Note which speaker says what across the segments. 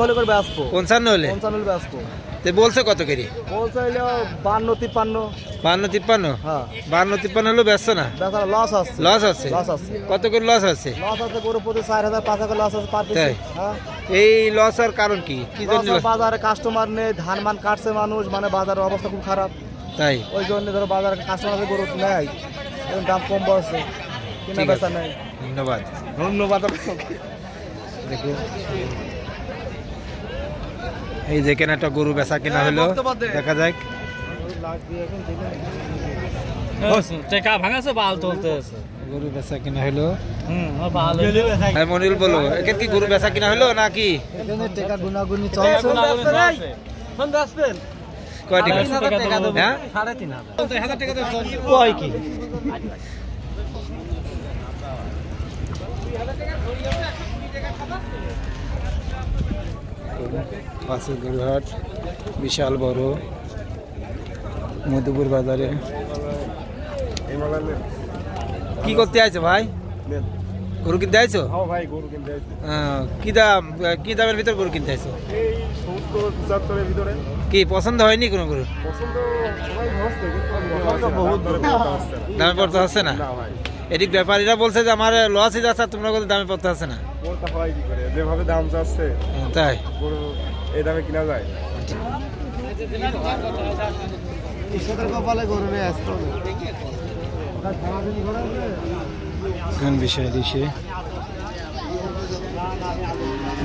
Speaker 1: হলে করে বেচবো
Speaker 2: 55 হলে
Speaker 1: বেচবো।
Speaker 2: তে বলছে কত কেজি?
Speaker 1: বলছে হলো 52-53।
Speaker 2: 52-53?
Speaker 1: হ্যাঁ
Speaker 2: 52-53 হলো বেচছো না?
Speaker 1: বেচা লস আছে।
Speaker 2: লস আছে? কত করে লস আছে?
Speaker 1: লস আছে গরু প্রতি 4000-5000 লস আছে পার পিস। হ্যাঁ
Speaker 2: এই লস আর কারণ কি? কি জন্য?
Speaker 1: বাজারে কাস্টমার নেই, ধান মান কাটছে মানুষ, মানে বাজারের অবস্থা খুব খারাপ।
Speaker 2: তাই
Speaker 1: ওই জন্য ধরো বাজারে কাস্টমারের গরু নেয়, দাম কম বলছে, কিনা বেচা নেই।
Speaker 2: ধন্যবাদ। দেখুন এই যে কেন একটা গরু বেচা কিনা হলো, দেখা যাক।
Speaker 3: টাকা ভাঙাছে বাল তুলতে আছে,
Speaker 2: গরু বেচা কিনা হলো। মনিরুল বলো, এখানে কি গরু বেচা কিনা হলো নাকি?
Speaker 1: এখানে টাকা গুনাগুনি চলছে।
Speaker 2: কয় টাকা? হ্যাঁ
Speaker 3: 3500 টাকা তো
Speaker 2: কয় কি? পাশের গরুহাট বিশাল বড় মধুপুর বাজারে। কি করতে আইছো ভাই? গরু কিনতে আইছো? কি দামের ভিতর গরু কিনতে আইছো? কি পছন্দ হয়নি কোনো গরু? দামে পড়তে হচ্ছে না? এদিক ব্যাপারীরা বলছে যে আমার লসই যাচ্ছে, তোমরা কত দামে পড়তে হচ্ছে না?
Speaker 1: যেভাবে দাম যাচ্ছে
Speaker 2: তাই
Speaker 1: এই দামে কিনা যায়।
Speaker 2: বিষয় দিছে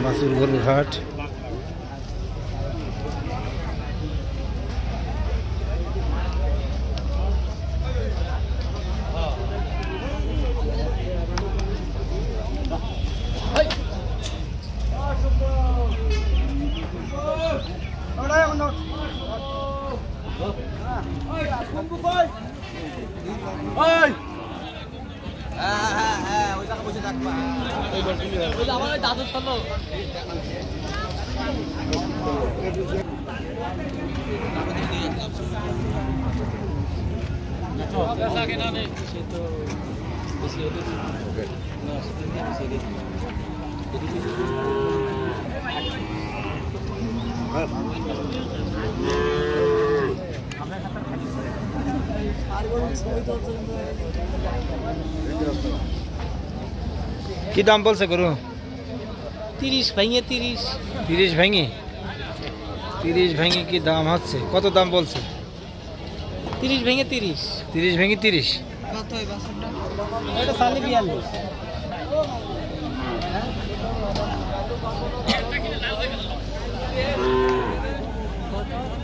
Speaker 2: বাসুর গরুর হাট। কি দাম বলছে গরু?
Speaker 3: 30 ভেঙে
Speaker 2: 30 ভেঙে কি দাম হচ্ছে? কত দাম বলছে?
Speaker 3: 30 ভেঙে 30।
Speaker 2: 30 ভেঙে 30?
Speaker 3: কত এই বাসনটা? এটা সালি 42।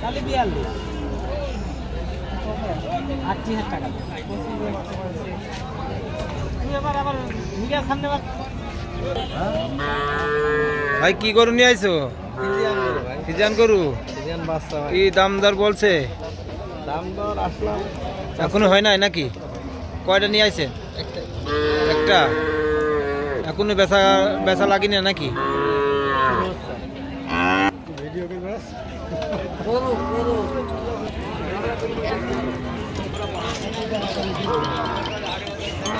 Speaker 3: সালি 42। 8000 টাকা। তুমি আবার নিগা সামনে
Speaker 2: ভাই কি গরু নিয়ে আইছো? ফিজিয়ান গরু। কি দাম দর বলছে?
Speaker 1: দাম দর আসলাম
Speaker 2: এখনো হয় নাই নাকি? কয়টা নিয়ে আইছে? একটা। এখনো বেচা লাগেনি নাকি?
Speaker 1: ভিডিও